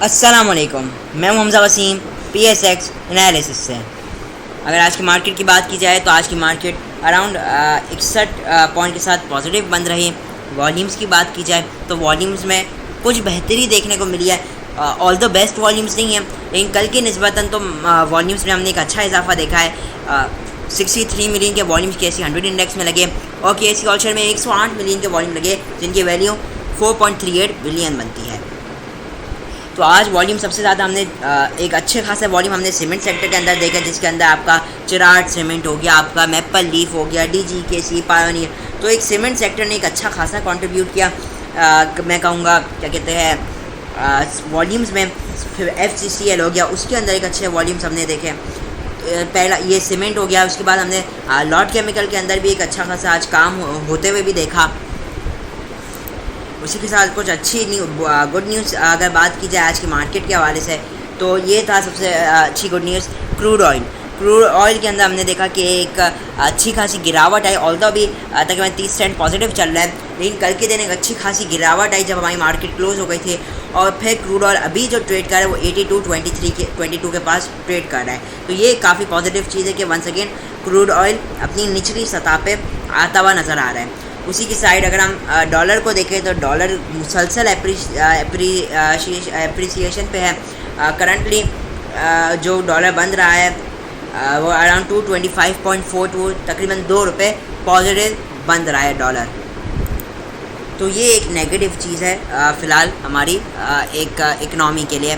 अस्सलामुअलैकुम, मैं Hamza Wasim PSX analysis से। अगर आज की मार्केट की बात की जाए तो आज की मार्केट अराउंड 61 पॉइंट के साथ पॉजिटिव बंद रही। वॉल्यूम्स की बात की जाए तो वॉल्यूम्स में कुछ बेहतरी देखने को मिली है। ऑल द बेस्ट वॉल्यूम्स नहीं है, लेकिन कल की निस्बतन तो वॉल्यूम्स में हमने एक अच्छा इजाफा देखा है। 63 मिलियन के वॉल्यूम्स KSE 100 इंडेक्स में लगे और KSE ऑल शेयर में 108 मिलियन के वॉल्यूम लगे, जिनकी वैल्यू 4.38 बिलियन बनती है। तो आज वॉल्यूम सबसे ज़्यादा हमने एक अच्छे खासा वॉल्यूम हमने सीमेंट सेक्टर के अंदर देखा, जिसके अंदर आपका चिराग सीमेंट हो गया, आपका मैपल लीफ हो गया, DGKC पायोनियर। तो एक सीमेंट सेक्टर ने एक अच्छा खासा कंट्रीब्यूट किया। मैं कहूँगा क्या कहते हैं वॉल्यूम्स में। फिर FCCL हो गया, उसके अंदर एक अच्छे वॉल्यूम्स हमने देखे। पहला ये सीमेंट हो गया, उसके बाद हमने लॉट केमिकल के अंदर भी एक अच्छा खासा आज काम होते हुए भी देखा। उसी के साथ कुछ अच्छी गुड न्यूज़ अगर बात की जाए आज की मार्केट के हवाले से, तो ये था सबसे अच्छी गुड न्यूज़ क्रूड ऑयल के अंदर हमने देखा कि एक अच्छी खासी गिरावट आई। ऑल्दो भी तकरीबन 30 सेंट पॉजिटिव चल रहा है, लेकिन कल के दिन एक अच्छी खासी गिरावट आई जब हमारी मार्केट क्लोज हो गई थी। और फिर क्रूड ऑयल अभी जो ट्रेड कर रहा है वो 82.22 के पास ट्रेड कर रहा है। तो ये काफ़ी पॉजिटिव चीज़ है कि वंस अगेन क्रूड ऑयल अपनी निचली सतह पे आता हुआ नज़र आ रहा है। उसी की साइड अगर हम डॉलर को देखें तो डॉलर मुसलसल एप्रिसिएशन पे है। करंटली जो डॉलर बन रहा है वो अराउंड 225.42 तकरीबन 2 रुपये पॉजिटिव बन रहा है डॉलर। तो ये एक नेगेटिव चीज़ है फ़िलहाल हमारी एक इकनॉमी के लिए।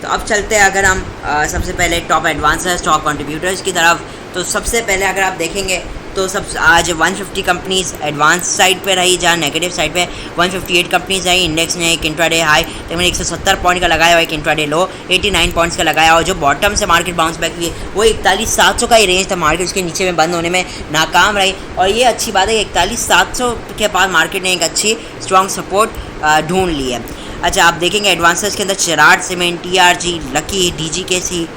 तो अब चलते हैं अगर हम सबसे पहले टॉप एडवांसर स्टॉक कंट्रीब्यूटर्स की तरफ। तो सबसे पहले अगर आप देखेंगे तो सब आज 150 कंपनीज़ एडवांस साइड पे रही, जहाँ नेगेटिव साइड पे 158 कंपनीज़ आई। इंडेक्स ने एक इंट्राडे हाई तकरीबन 170 पॉइंट का लगाया और एक इंट्राडे लो 89 पॉइंट्स का लगाया। और जो बॉटम से मार्केट बाउंस बैक हुई वो 41,700 का ही रेंज था, मार्केट उसके नीचे में बंद होने में नाकाम रही। और ये अच्छी बात है कि 41,700 के पास मार्केट ने एक अच्छी स्ट्रॉन्ग सपोर्ट ढूंढ ली है। अच्छा, आप देखेंगे एडवांसर्स के अंदर Cherat cement, TRG, lucky, DGKC,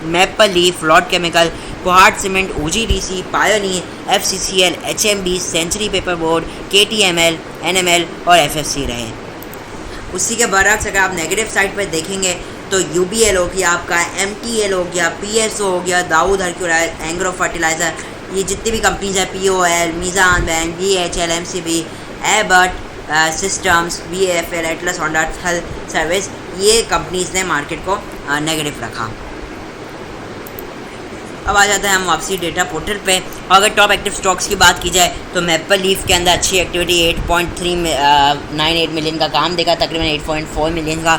maple leaf, Lotte chemical, Kohat cement, OGDC, pioneer, FCCL, HMB, century paper board, KTML, NML और FFC रहे। उसी के बरक्स अगर आप नेगेटिव साइड पर देखेंगे तो UBL हो गया, आपका MTL हो गया, PSO हो गया, दाऊद हरक्यूलाइज, एंग्रो फर्टिलाइज़र, ये जितनी भी कंपनीज है, POL, Meezan bank, DHL, MCB, एबर्ट systems, VFL, Atlas Honda health service, ये कंपनीज ने मार्केट को नेगेटिव रखा। अब आ जाता है हम वापसी डेटा पोर्टल पे। और अगर टॉप एक्टिव स्टॉक्स की बात की जाए तो मैपल लीफ के अंदर अच्छी एक्टिविटी 8.398 मिलियन का काम देखा, तकरीबन 8.4 मिलियन का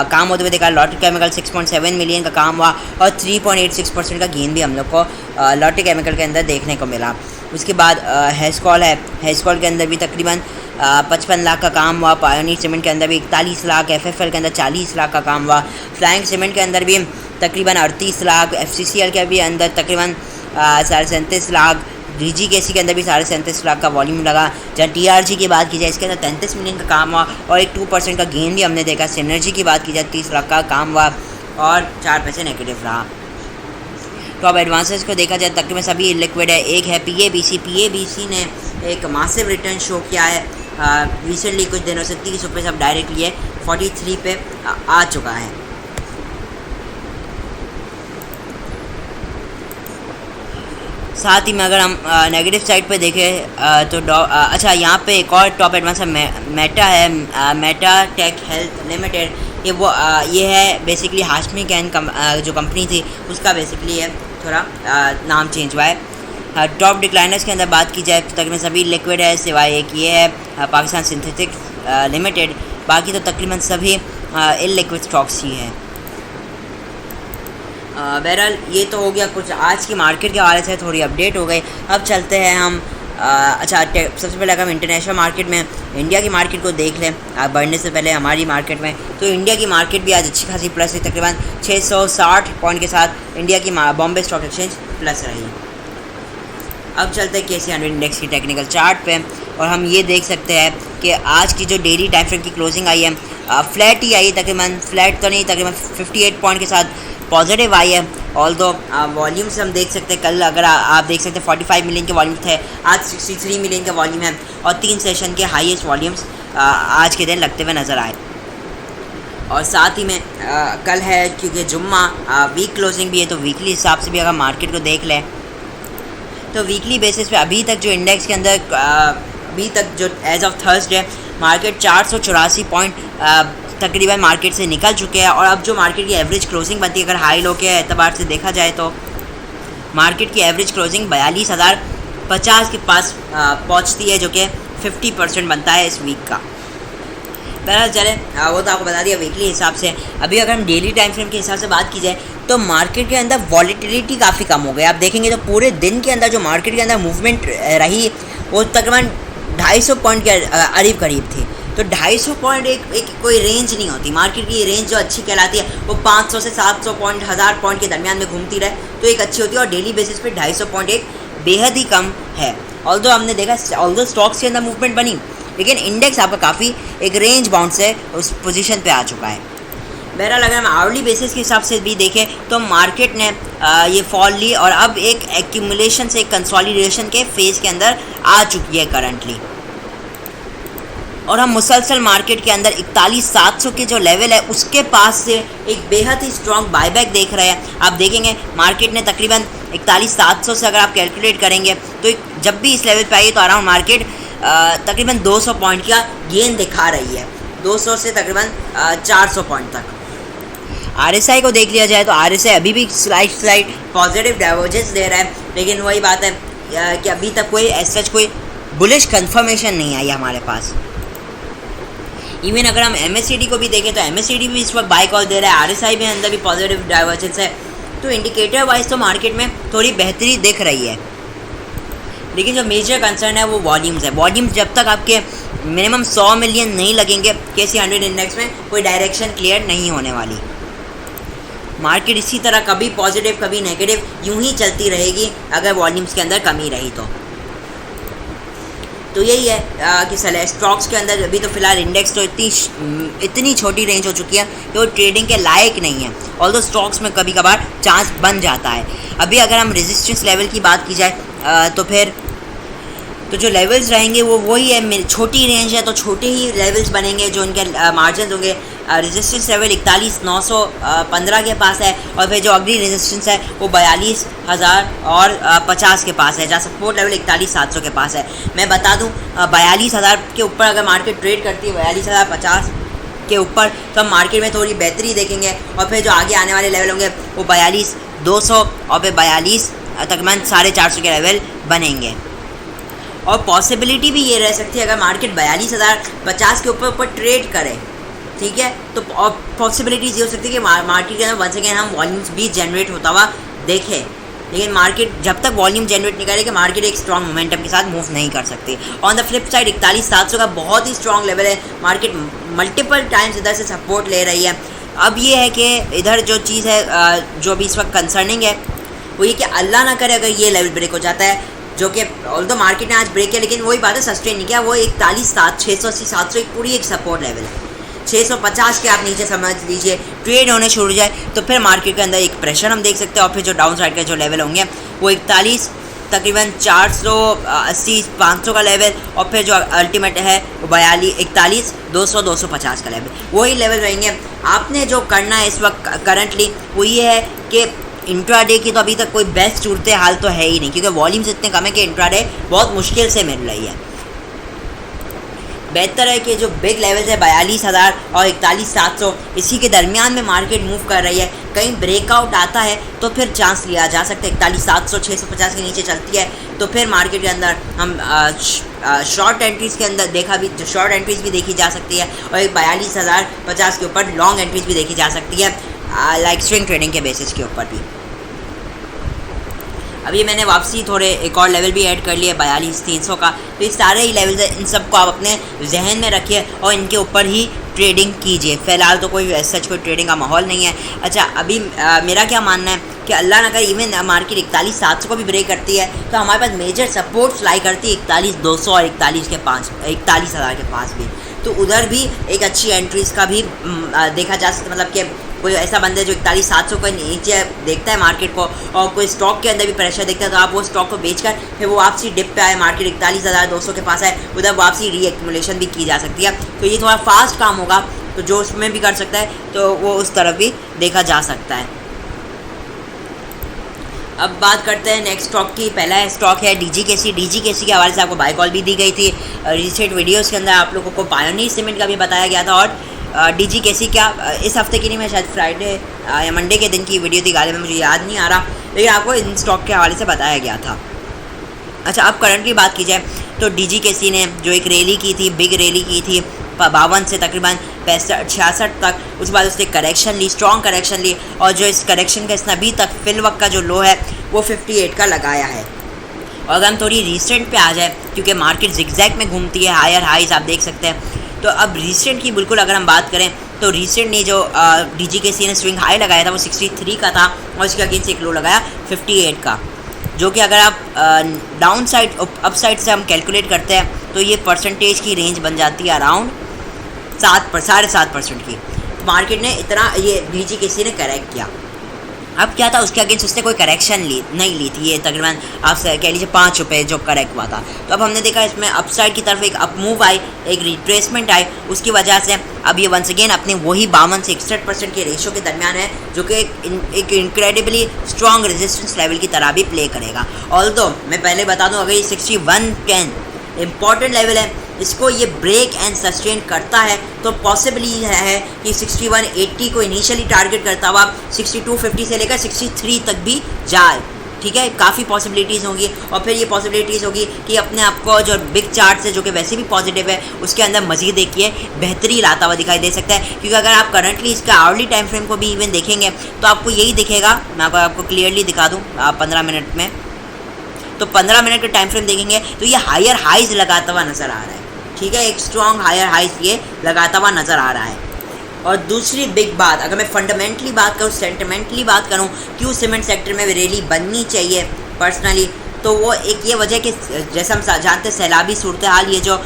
काम होते हुए देखा। लॉट केमिकल 6.7 मिलियन का काम हुआ और 3.86% का गेन भी हम लोग को लॉट केमिकल के अंदर देखने को मिला। उसके बाद हेस्कॉल है, हेस्कॉल के अंदर भी तकरीबन 55 लाख का काम हुआ। पायोनियर सीमेंट के अंदर भी 41 लाख, FFL के अंदर 40 लाख का काम हुआ। फ्लाइंग सीमेंट के अंदर भी तकरीबन 38 लाख, FCCL के भी अंदर तकरीबन 37.5 लाख, DGKC के अंदर भी 37.5 लाख का वॉल्यूम लगा। जहाँ TRG की बात की जाए इसके अंदर 33 मिलियन का काम हुआ और एक 2% का गेन भी हमने देखा। सिनर्जी की बात की जाए 30 लाख का काम हुआ और 4 पैसे नेगेटिव रहा। टॉप एडवांसेस को देखा जाए तकरीबन सभी लिक्विड है। एक है PABC ने एक मासिव रिटर्न शो किया है रिसेंटली, कुछ दिनों से 30 रुपये से अब डायरेक्टली है 43 पे आ चुका है। साथ ही में अगर हम नेगेटिव साइड पे देखें तो अच्छा, यहाँ पे एक और टॉप एडवांस मेटा है, मेटा टेक हेल्थ लिमिटेड। ये है बेसिकली हाशमी कैन जो कंपनी थी उसका बेसिकली है थोड़ा नाम चेंज हुआ है। टॉप डिक्लाइनर्स के अंदर बात की जाए तो तकरीबन सभी लिक्विड है, सिवाय एक ये है पाकिस्तान सिंथेटिक लिमिटेड। बाकी तो तकरीबन सभी इलिक्विड स्टॉक्स ही हैं। बहरहाल ये तो हो गया कुछ आज की मार्केट के हवाले से थोड़ी अपडेट हो गई। अब चलते हैं हम अच्छा, सबसे पहले अगर हम इंटरनेशनल मार्केट में इंडिया की मार्केट को देख लें बढ़ने से पहले हमारी मार्केट में, तो इंडिया की मार्केट भी आज अच्छी खासी प्लस है, तकरीबन 660 पॉइंट के साथ इंडिया की बॉम्बे स्टॉक एक्सचेंज प्लस रही। अब चलते हैं KSE 100 इंडेक्स की टेक्निकल चार्ट पे और हम ये देख सकते हैं कि आज की जो डेली टाइम फ्रेम की क्लोजिंग आई है फ्लैट ही आई, तकरीबन फ्लैट तो नहीं, तकरीबन 58 पॉइंट के साथ पॉजिटिव आई है। ऑल्दो वॉल्यूम से हम देख सकते हैं कल अगर आप देख सकते हैं 45 मिलियन के वॉल्यूम थे, आज 63 मिलियन का वॉल्यूम है और 3 सेशन के हाईएस्ट वॉल्यूम्स आज के दिन लगते हुए नज़र आए। और साथ ही में कल है क्योंकि जुम्मा, वीक क्लोजिंग भी है, तो वीकली हिसाब से भी अगर मार्केट को देख लें तो वीकली बेसिस पे अभी तक जो इंडेक्स के अंदर अभी तक जो as of Thursday market 484 point तकरीबन मार्केट से निकल चुके हैं। और अब जो मार्केट की एवरेज क्लोजिंग बनती है, अगर हाई लो के एतबार से देखा जाए तो मार्केट की एवरेज क्लोजिंग 42,050 के पास पहुंचती है, जो कि 50% बनता है इस वीक का। बहरहाल चले, वो तो आपको बता दिया वीकली हिसाब से। अभी अगर हम डेली टाइम फ्रेम के हिसाब से बात की जाए तो मार्केट के अंदर वॉलीटिलिटी काफ़ी कम हो गई। आप देखेंगे तो पूरे दिन के अंदर जो मार्केट के अंदर मूवमेंट रही वो तकरीबन 250 पॉइंट के करीब थी। तो 250 पॉइंट एक कोई रेंज नहीं होती। मार्केट की रेंज जो अच्छी कहलाती है वो 500 से 700 पॉइंट, 1000 पॉइंट के दरमियान में घूमती रहे तो एक अच्छी होती है। और डेली बेसिस पे 250 पॉइंट एक बेहद ही कम है। ऑल्दो हमने देखा ऑल्दो स्टॉक्स के अंदर मूवमेंट बनी, लेकिन इंडेक्स आपका काफ़ी एक रेंज बाउंड से उस पोजीशन पे आ चुका है। बहरहाल अगर हम आवरली बेसिस के हिसाब से भी देखें तो मार्केट ने ये फॉल ली और अब एक एक्यूमुलेशन से एक कंसोलिडेशन के फेज़ के अंदर आ चुकी है करंटली। और हम मुसलसल मार्केट के अंदर 41,700 के जो लेवल है उसके पास से एक बेहद ही स्ट्रॉन्ग बायबैक देख रहे हैं। आप देखेंगे मार्केट ने तकरीबन 41,700 से अगर आप कैलकुलेट करेंगे तो जब भी इस लेवल पे आई तो अराउंड मार्केट तकरीबन 200 पॉइंट का गेन दिखा रही है, 200 से तकरीबन 400 पॉइंट तक। RSI को देख लिया जाए तो RSI अभी भी स्लाइड पॉजिटिव डाइवर्जेंस दे रहा है, लेकिन वही बात है कि अभी तक कोई सच कोई बुलिश कंफर्मेशन नहीं आई हमारे पास। इवन अगर हम MACD को भी देखें तो MACD भी इस वक्त बाय कॉल दे रहा है, RSI भी अंदर भी पॉजिटिव डाइवर्जेंस है। तो इंडिकेटर वाइज तो मार्केट में थोड़ी बेहतरी दिख रही है, लेकिन जो मेजर कंसर्न है वो वॉल्यूम्स है। वॉल्यूम्स जब तक आपके मिनिमम 100 मिलियन नहीं लगेंगे KSE 100 इंडेक्स में कोई डायरेक्शन क्लियर नहीं होने वाली। मार्केट इसी तरह कभी पॉजिटिव कभी नेगेटिव यूं ही चलती रहेगी अगर वॉल्यूम्स के अंदर कमी रही तो यही है कि स्टॉक्स के अंदर अभी तो फ़िलहाल इंडेक्स तो इतनी छोटी रेंज हो चुकी है कि वो ट्रेडिंग के लायक नहीं है। ऑल्दो स्टॉक्स में कभी कभार चांस बन जाता है। अभी अगर हम रेजिस्टेंस लेवल की बात की जाए तो फिर तो जो लेवल्स रहेंगे वो वही है, छोटी रेंज है तो छोटे ही लेवल्स बनेंगे जो उनके मार्जिन होंगे। रेजिस्टेंस लेवल 41,915 के पास है और फिर जो अगली रेजिस्टेंस है वो 42,050 के पास है, जहाँ सपोर्ट लेवल 41,700 के पास है। मैं बता दूं 42,000 के ऊपर अगर मार्केट ट्रेड करती है 42,050 के ऊपर तो हम मार्केट में थोड़ी बेहतरी देखेंगे। और फिर जो आगे आने वाले लेवल होंगे वो 42,200 और फिर 42 तकरीबन 450 के लेवल बनेंगे। और पॉसिबिलिटी भी ये रह सकती है अगर मार्केट 42,050 के ऊपर ट्रेड करे, ठीक है, तो पॉसिबिलिटीज ये हो सकती है कि मार्केट के अंदर वंस अगेन हम वॉल्यूम्स भी जनरेट होता हुआ देखें। लेकिन मार्केट जब तक वॉल्यूम जनरेट नहीं करेगी मार्केट एक स्ट्रॉन्ग मोमेंटम के साथ मूव नहीं कर सकती। ऑन द फ्लिप साइड 41,700 का बहुत ही स्ट्रॉन्ग लेवल है, मार्केट मल्टीपल टाइम्स इधर से सपोर्ट ले रही है। अब ये है कि इधर जो चीज़ है जो अभी इस वक्त कंसर्निंग है वो ये कि अल्लाह ना करे अगर ये लेवल ब्रेक हो जाता है, जो कि ऑल्दो मार्केट ने आज ब्रेक किया लेकिन वही बात है सस्टेन नहीं किया। वो 41,680-700 एक पूरी एक सपोर्ट लेवल है। 650 के आप नीचे समझ लीजिए ट्रेड होने शुरू जाए तो फिर मार्केट के अंदर एक प्रेशर हम देख सकते हैं। और फिर जो डाउन साइड के जो लेवल होंगे वो 41 तकरीबन 480-500 का लेवल और फिर जो अल्टीमेट है वो 41,200-250 का लेवल, वही लेवल रहेंगे। आपने जो करना है इस वक्त करंटली वो ये है कि इंट्राडे की तो अभी तक कोई बेस्ट सूरत हाल तो है ही नहीं, क्योंकि वॉल्यूम्स इतने कम है कि इंट्राडे बहुत मुश्किल से मिल रही है। बेहतर है कि जो बिग लेवल्स है 42,000 और 41,700 इसी के दरमियान में मार्केट मूव कर रही है। कहीं ब्रेकआउट आता है तो फिर चांस लिया जा सकता है। 41,700 650 के नीचे चलती है तो फिर मार्केट के अंदर हम शॉर्ट एंट्रीज़ के अंदर शॉर्ट एंट्रीज़ भी देखी जा सकती है और 42,050 के ऊपर लॉन्ग एंट्रीज़ भी देखी जा सकती है, लाइक स्विंग ट्रेडिंग के बेसिस के ऊपर भी। अभी मैंने वापसी थोड़े एक और लेवल भी ऐड कर लिया 42,300 का। तो इस सारे ही लेवल्स हैं, इन सबको आप अपने जहन में रखिए और इनके ऊपर ही ट्रेडिंग कीजिए। फ़िलहाल तो कोई सच कोई ट्रेडिंग का माहौल नहीं है। अच्छा, अभी मेरा क्या मानना है कि अल्लाह ना करे इवन मार्केट 41,700 को भी ब्रेक करती है तो हमारे पास मेजर सपोर्ट्स लाई करती है 41,200 और 41,000 के पास भी। तो उधर भी एक अच्छी एंट्रीज़ का भी देखा जा सकता है। मतलब कि कोई ऐसा बंदा जो 41,700 को नीचे देखता है मार्केट को और कोई स्टॉक के अंदर भी प्रेशर देखता है तो आप वो स्टॉक को बेचकर फिर वो वापसी डिप पे आए, मार्केट 41,200 के पास है, उधर वापसी रीएक्यूमुलेशन भी की जा सकती है। तो ये थोड़ा फास्ट काम होगा तो जो उसमें भी कर सकता है तो वो उस तरफ भी देखा जा सकता है। अब बात करते हैं नेक्स्ट स्टॉक की। पहला स्टॉक है DGKC। DGKC के हवाले से आपको बाय कॉल भी दी गई थी। रिसेंट वीडियोस के अंदर आप लोगों को पायोनियर सीमेंट का भी बताया गया था, और DGKC क्या इस हफ्ते की नहीं, मैं शायद फ्राइडे या मंडे के दिन की वीडियो थी, गालिब में मुझे याद नहीं आ रहा, लेकिन आपको इन स्टॉक के हवाले से बताया गया था। अच्छा, अब करंट की बात की जाए तो DGKC ने जो एक रैली की थी, बिग रैली की थी 52 से तकरीबन 65-66 तक, उसके बाद उसने करेक्शन ली, स्ट्रॉन्ग करेक्शन ली, और जो इस करेक्शन का इसने अभी तक फिल वक्त का जो लो है वो 58 का लगाया है। और अगर हम थोड़ी रिसेंट पे आ जाए, क्योंकि मार्केट जिगजैग में घूमती है, हायर हाइज आप देख सकते हैं, तो अब रिसेंट की बिल्कुल अगर हम बात करें तो रिसेंट ने जो DGKC ने स्विंग हाई लगाया था वो 63 का था, और उसके अगेंस्ट एक लो लगाया 58 का, जो कि अगर आप डाउन साइड अप साइड से हम कैलकुलेट करते हैं तो ये परसेंटेज की रेंज बन जाती है अराउंड 7.5% की। तो मार्केट ने इतना ये DGKC ने करेक्ट किया। अब क्या था, उसके अगेंस्ट उसने कोई करेक्शन नहीं ली थी, ये तकरीबन आप कह लीजिए 5 रुपये जो करेक्ट हुआ था। तो अब हमने देखा इसमें अपसाइड की तरफ एक अप मूव आई, एक रिट्रेसमेंट आई, उसकी वजह से अब ये वंस अगेन अपने वही 52 से 61% के रेशो के दरमियान है, जो कि एक इनक्रेडिबली स्ट्रॉन्ग रेजिस्टेंस लेवल की तरह भी प्ले करेगा। ऑल्दो मैं पहले बता दूं, अगर ये 6110 इंपॉर्टेंट लेवल है, इसको ये ब्रेक एंड सस्टेन करता है तो पॉसिबली है कि 6180 को इनिशियली टारगेट करता हुआ 6250 से लेकर 63 तक भी जाए। ठीक है, काफ़ी पॉसिबिलिटीज़ होंगी, और फिर ये पॉसिबिलिटीज़ होगी कि अपने आप को जो बिग चार्ट है जो कि वैसे भी पॉजिटिव है उसके अंदर मज़ीद देखिए बेहतरी लाता हुआ दिखाई दे सकता है। क्योंकि अगर आप करंटली इसका आवर्ली टाइम फ्रेम को भी इवन देखेंगे तो आपको यही दिखेगा, मैं आपको क्लियरली दिखा दूँ 15 मिनट में, तो 15 मिनट का टाइम फ्रेम देखेंगे तो ये हायर हाइज लगाता हुआ नज़र आ रहा है। ठीक है, एक स्ट्रॉन्ग हायर हाइज ये लगाता हुआ नज़र आ रहा है। और दूसरी बिग बात, अगर मैं फंडामेंटली बात करूँ, सेंटिमेंटली बात करूँ, क्यों सीमेंट सेक्टर में रैली बननी चाहिए पर्सनली, तो वो एक ये वजह कि जैसे हम जानते हैं सैलाबी सूरत हाल, ये जो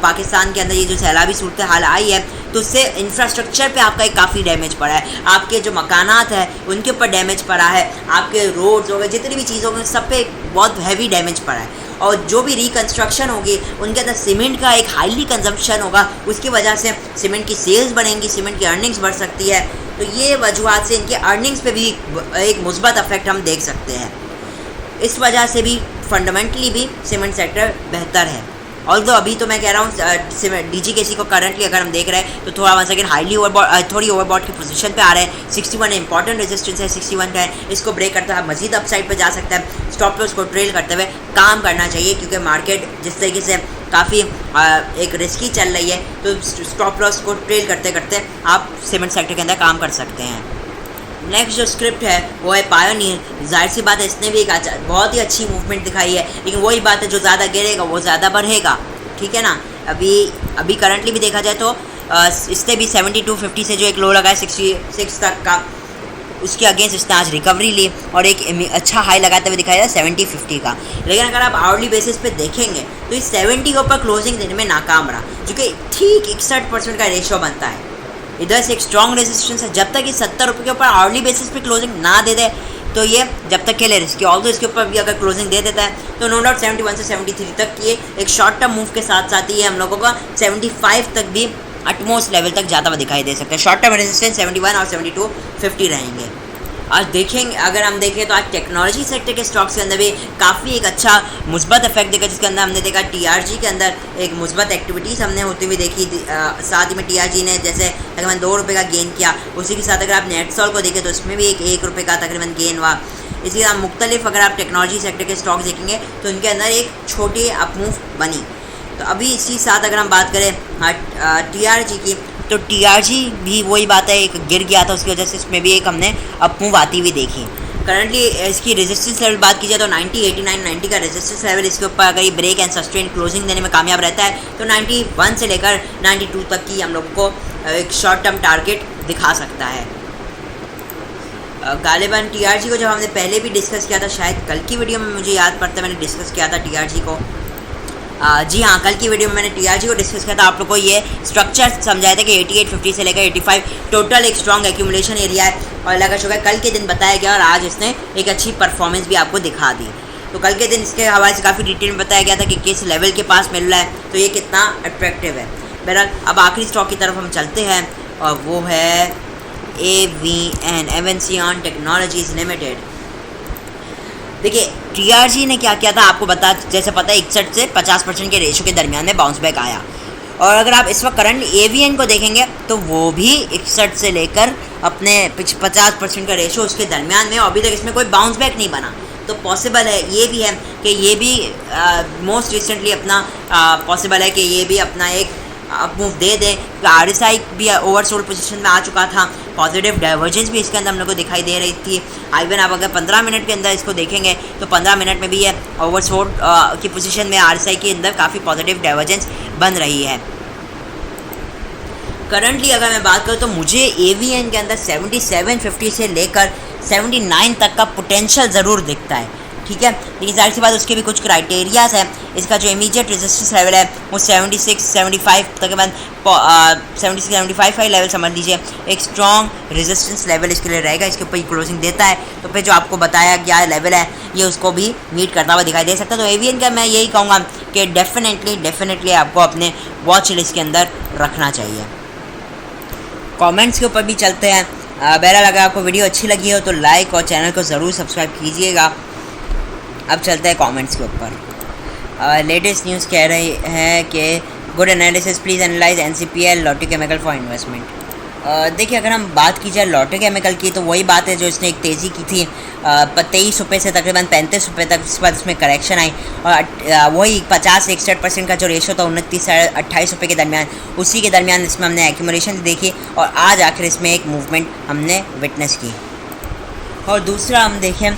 पाकिस्तान के अंदर ये जो सैलाबी सूरत हाल आई है, तो उससे इंफ्रास्ट्रक्चर पे आपका एक काफ़ी डैमेज पड़ा है, आपके जो मकानात हैं उनके ऊपर डैमेज पड़ा है, आपके रोड्स हो गए, जितनी भी चीज़ हो गई सब पे बहुत हैवी डैमेज पड़ा है। और जो भी रिकन्स्ट्रक्शन होगी उनके अंदर सीमेंट का एक हाईली कंजम्पशन होगा, उसकी वजह से सीमेंट की सेल्स बढ़ेंगी, सीमेंट की अर्निंग्स बढ़ सकती है। तो ये वजूहत से इनके अर्निंग्स पे भी एक मुस्बत इफेक्ट हम देख सकते हैं। इस वजह से भी फंडामेंटली भी सीमेंट सेक्टर बेहतर है। ऑल्दो अभी तो मैं कह रहा हूँ DGKC को करंटली अगर हम देख रहे हैं तो थोड़ा 1 सेकेंड हाईली थोड़ी ओवरबॉट की पोजीशन पे आ रहे हैं। 61 इंपॉर्टेंट रेजिस्टेंस है, 61 का है, इसको ब्रेक करता है मजीद अपसाइड पे जा सकता है। स्टॉप लॉस को ट्रेल करते हुए काम करना चाहिए, क्योंकि मार्केट जिस तरीके से काफ़ी एक रिस्की चल रही है, तो स्टॉप लॉस को ट्रेल करते करते आप सीमेंट सेक्टर के अंदर काम कर सकते हैं। नेक्स्ट जो स्क्रिप्ट है वो है पायोनियर। जाहिर सी बात है इसने भी एक बहुत ही अच्छी मूवमेंट दिखाई है, लेकिन वही बात है जो ज़्यादा गिरेगा वो ज़्यादा बढ़ेगा। ठीक है ना, अभी करंटली भी देखा जाए तो इसने भी 7250 से जो एक लो लगा है 66 तक का, उसके अगेंस्ट इसने आज रिकवरी ली और एक अच्छा हाई लगाते हुए दिखाया 7050 का। लेकिन अगर आप आवरली बेसिस पे देखेंगे तो इस 70 के ऊपर क्लोजिंग देने में नाकाम रहा, जो कि ठीक 61% का रेशो बनता है। इधर से एक स्ट्रॉन्ग रेजिस्टेंस है, जब तक ये 70 रुपये के ऊपर आवरली बेसिस पे क्लोजिंग ना दे दे तो ये जब तक के लिए रिस्की। ऑल्दो इसके ऊपर भी अगर क्लोजिंग दे देता है तो नो डाउट 71 से 73 तक की एक शॉर्ट टर्म मूव के साथ साथ ही हम लोगों का 75 तक भी अटमोस्ट लेवल तक जाता हुआ दिखाई दे सकता है। शॉर्ट टर्म रेजिस्टेंस 71 और 7250 रहेंगे। आज देखेंगे, अगर हम देखें तो आज टेक्नोलॉजी सेक्टर के स्टॉक्स के अंदर भी काफ़ी एक अच्छा मुस्बत इफेक्ट देखा, जिसके अंदर हमने देखा TRG के अंदर एक मुस्बत एक्टिविटीज़ हमने होती हुई देखी। साथ ही में TRG ने जैसे तकरीबन 2 रुपये का गेन किया, उसी के साथ अगर आप नेटसॉल को देखें तो उसमें भी एक 1 रुपये का तकरीबन गेन हुआ। इसी तरह मुख्तलिफ अगर आप टेक्नोलॉजी सेक्टर के स्टॉक्स देखेंगे तो उनके अंदर एक छोटी अपमूव बनी। तो अभी इसी साथ अगर हम बात करें TRG की, तो TRG भी वही बात है, एक गिर गया था, उसकी वजह से इसमें भी एक हमने अपमूव आती हुई देखी। करंटली इसकी रेजिस्टेंस लेवल बात की जाए तो 90, 89, 90 का रेजिस्टेंस लेवल इसके ऊपर अगर ये ब्रेक एंड सस्टेन क्लोजिंग देने में कामयाब रहता है तो 91 से लेकर 92 तक की हम लोग को एक शॉर्ट टर्म टारगेट दिखा सकता है। गालिबन TRG को जब हमने पहले भी डिस्कस किया था, शायद कल की वीडियो में मुझे याद पड़ता है मैंने डिस्कस किया था TRG को। जी हाँ, कल की वीडियो में मैंने TRG को डिस्कस किया था, आप लोग को ये स्ट्रक्चर समझाया था कि 8850 से लेकर 85 टोटल एक स्ट्रॉन्ग एक्यूमुलेशन एरिया है। और अल्लाह का शुक्र कल के दिन बताया गया और आज इसने एक अच्छी परफॉर्मेंस भी आपको दिखा दी। तो कल के दिन इसके हवाले से काफ़ी डिटेल में बताया गया था कि किस लेवल के पास मिल रहा है, तो ये कितना अट्रैक्टिव है। बहरहाल अब आखिरी स्टॉक की तरफ हम चलते हैं और वो है एवेंसियन टेक्नोलॉजीज़ लिमिटेड। देखिए TRG ने क्या किया था आपको जैसे पता है 61 से 50% के रेशो के दरमियान में बाउंस बैक आया, और अगर आप इस वक्त करंट AVN को देखेंगे तो वो भी 61 से लेकर अपने 50% का रेशो उसके दरमियान में, अभी तक इसमें कोई बाउंस बैक नहीं बना। तो पॉसिबल है ये भी है कि ये भी मोस्ट रिसेंटली अपना पॉसिबल है कि ये भी अपना एक मूव दे दें। RSI भी ओवरसोल्ड पोजीशन में आ चुका था, पॉजिटिव डाइवर्जेंस भी इसके अंदर हम लोग को दिखाई दे रही थी। इवन आप अगर 15 मिनट के अंदर इसको देखेंगे तो 15 मिनट में भी ये ओवरसोल्ड की पोजीशन में RSI के अंदर काफ़ी पॉजिटिव डाइवर्जेंस बन रही है। करंटली अगर मैं बात करूँ तो मुझे AVN के अंदर 7750 से लेकर 79 तक का पोटेंशियल ज़रूर दिखता है, ठीक है। लेकिन जाहिर सी बात उसके भी कुछ क्राइटेरियाज हैं। इसका जो इमीडिएट रेजिस्टेंस लेवल है वो 76-75 तक के बाद 76-75 का लेवल समझ लीजिए एक स्ट्रॉन्ग रेजिस्टेंस लेवल इसके लिए रहेगा। इसके ऊपर ही क्लोजिंग देता है तो फिर जो आपको बताया क्या लेवल है ये उसको भी मीट करता हुआ दिखाई दे सकता है। तो AVN का मैं यही कहूँगा कि डेफिनेटली आपको अपने वॉच लिस्ट के अंदर रखना चाहिए। कमेंट्स के ऊपर भी चलते हैं। बहरहाल अगर आपको वीडियो अच्छी लगी हो तो लाइक और चैनल को ज़रूर सब्सक्राइब कीजिएगा। अब चलते हैं कमेंट्स के ऊपर। लेटेस्ट न्यूज़ कह रही है कि good analysis please analyse NCPL Lato chemical for investment. देखिए अगर हम बात की जाए लॉटो केमिकल की तो वही बात है जो इसने एक तेज़ी की थी 23 रुपये से तकरीबन 35 रुपये तक, इसके बाद इसमें करेक्शन आई और वही 50 से 61% का जो रेशो था 29 से 28 रुपये के दरमियान, उसी के दरमियान इसमें हमने एक्यूमुलेशन देखी और आज आखिर इसमें एक मूवमेंट हमने विटनेस की। और दूसरा हम देखें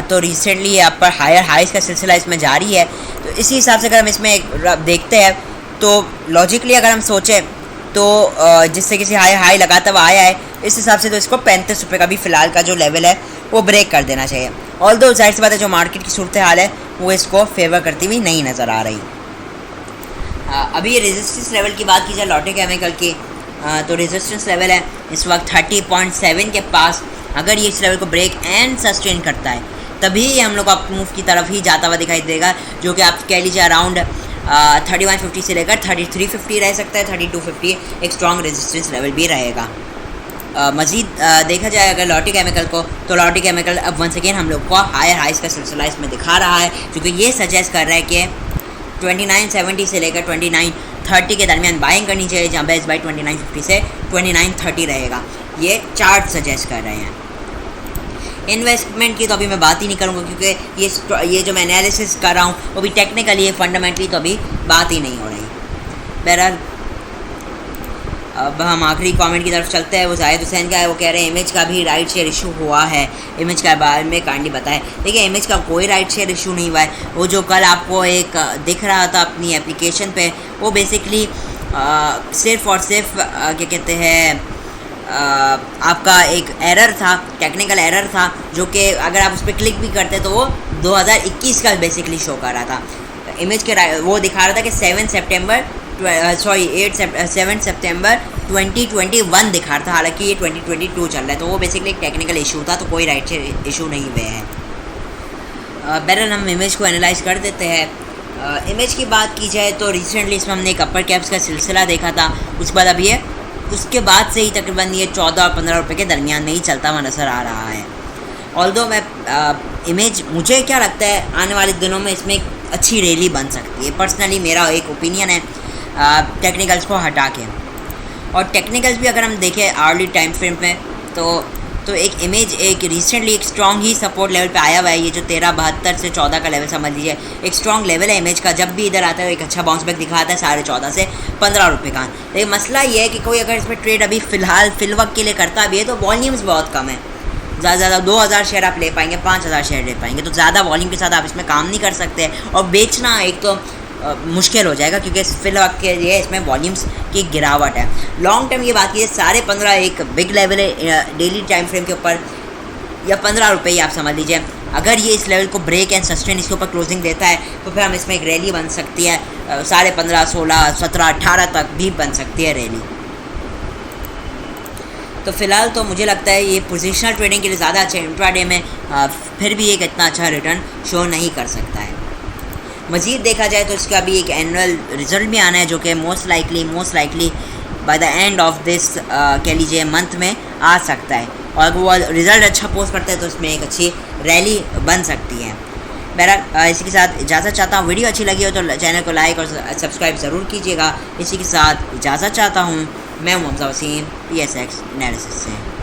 तो रिसेंटली यहाँ पर हायर हाइस का सिलसिला इसमें जारी है। तो इसी हिसाब से अगर हम इसमें देखते हैं तो लॉजिकली अगर हम सोचें तो जिससे किसी हाई लगाता हुआ आया है इस हिसाब से तो इसको 35 रुपये का भी फ़िलहाल का जो लेवल है वो ब्रेक कर देना चाहिए। ऑल्दो जाहिर सी बात है जो मार्केट की सूरत हाल है वो इसको फेवर करती हुई नहीं नज़र आ रही। अभी ये रेजिस्टेंस लेवल की बात की जाए लॉटो केमिकल की तो रेजिस्टेंस लेवल है इस वक्त 30.7 के पास। अगर ये इस लेवल को ब्रेक एंड सस्टेन करता है तभी ये हम लोग अप मूव की तरफ ही जाता हुआ दिखाई देगा, जो कि आप कह लीजिए अराउंड 3150 से लेकर 3350 रह सकता है। 3250 एक स्ट्रॉन्ग रेजिस्टेंस लेवल भी रहेगा। मज़ीद देखा जाए अगर लॉटो केमिकल को तो लॉटो केमिकल अब वंस अगेन हम लोग को हायर हाइस का सिलसिला इसमें दिखा रहा है, क्योंकि ये सजेस्ट कर रहा है कि 2970 से लेकर 2930 के दरमियान बाइंग करनी चाहिए, जहाँ बेस बाई 2950 से 2930 रहेगा। ये चार्ट सजेस्ट कर रहे हैं। इन्वेस्टमेंट की तो अभी मैं बात ही नहीं करूँगा, क्योंकि ये जो मैं एनालिसिस कर रहा हूँ वो भी टेक्निकली है, फंडामेंटली तो अभी बात ही नहीं हो रही। बहरहाल अब हम आखिरी कमेंट की तरफ चलते हैं। वो जाहिद हुसैन का है, वो कह रहे हैं इमेज का भी राइट शेयर इशू हुआ है, इमेज के बारे में काइंडली बताएं। देखिए इमेज का कोई राइट शेयर इशू नहीं हुआ है। वो जो कल आपको एक दिख रहा था अपनी एप्लीकेशन पे वो बेसिकली सिर्फ और सिर्फ क्या कहते हैं आपका एक एरर था, टेक्निकल एरर था, जो कि अगर आप उस पर क्लिक भी करते तो वो 2021 का बेसिकली शो कर रहा था। इमेज के वो दिखा रहा था कि 7 सितंबर 2021 दिखा रहा था, हालांकि ये 2022 चल रहा है। तो वो बेसिकली एक टेक्निकल इशू था, तो कोई राइट इशू नहीं हुए हैं। बहरहाल हम इमेज को एनालाइज कर देते हैं। इमेज की बात की जाए तो रिसेंटली इसमें हमने एक अपर कैप्स का सिलसिला देखा था, उसके बाद अब ये उसके बाद से ही तकरीबन ये 14 और 15 रुपये के दरमियान में ही चलता हुआ नज़र आ रहा है। ऑल्दो मैं इमेज मुझे क्या लगता है आने वाले दिनों में इसमें एक अच्छी रैली बन सकती है, पर्सनली मेरा एक ओपिनियन है टेक्निकल्स को हटा के। और टेक्निकल्स भी अगर हम देखें आर्ली टाइम फ्रेम में तो एक इमेज एक रिसेंटली एक स्ट्रॉन्ग ही सपोर्ट लेवल पे आया हुआ है। ये जो 1372 से 14 का लेवल समझ लीजिए एक स्ट्रॉन्ग लेवल है इमेज का। जब भी इधर आता है एक अच्छा बाउंस बैक दिखाता है 14.5 से 15 रुपये का। लेकिन मसला ये है कि कोई अगर इसमें ट्रेड अभी फिलवक्त के लिए करता भी है तो वॉल्यूम्स बहुत कम है। ज़्यादा 2000 शेयर आप ले पाएंगे, 5000 शेयर ले पाएंगे, तो ज़्यादा वॉल्यूम के साथ आप इसमें काम नहीं कर सकते। और बेचना एक तो मुश्किल हो जाएगा, क्योंकि फिलहाल के लिए इसमें वॉल्यूम्स की गिरावट है। लॉन्ग टर्म की बात कीजिए 15.5 एक बिग लेवल है डेली टाइम फ्रेम के ऊपर, या 15 रुपये ही आप समझ लीजिए। अगर ये इस लेवल को ब्रेक एंड सस्टेन इसके ऊपर क्लोजिंग देता है तो फिर हम इसमें एक रैली बन सकती है 15.5, 16, 17, 18 तक भी बन सकती है रैली। तो फिलहाल तो मुझे लगता है ये पोजिशनल ट्रेडिंग के लिए ज़्यादा अच्छा इंट्राडे में फिर भी एक इतना अच्छा रिटर्न शो नहीं कर सकता है। मज़ीद देखा जाए तो इसका भी एक एनुअल रिज़ल्ट भी आना है, जो कि most likely by the end of this कह लीजिए मंथ में आ सकता है। और अगर वो रिज़ल्ट अच्छा पोस्ट करता है तो इसमें एक अच्छी रैली बन सकती है। बहरहाल इसी के साथ इजाज़त चाहता हूँ। वीडियो अच्छी लगी हो तो चैनल को लाइक और सब्सक्राइब ज़रूर कीजिएगा। इसी के साथ इजाज़त चाहता हूँ। मैं हूँ हमज़ा वसीम, PSX एनालिसिस से।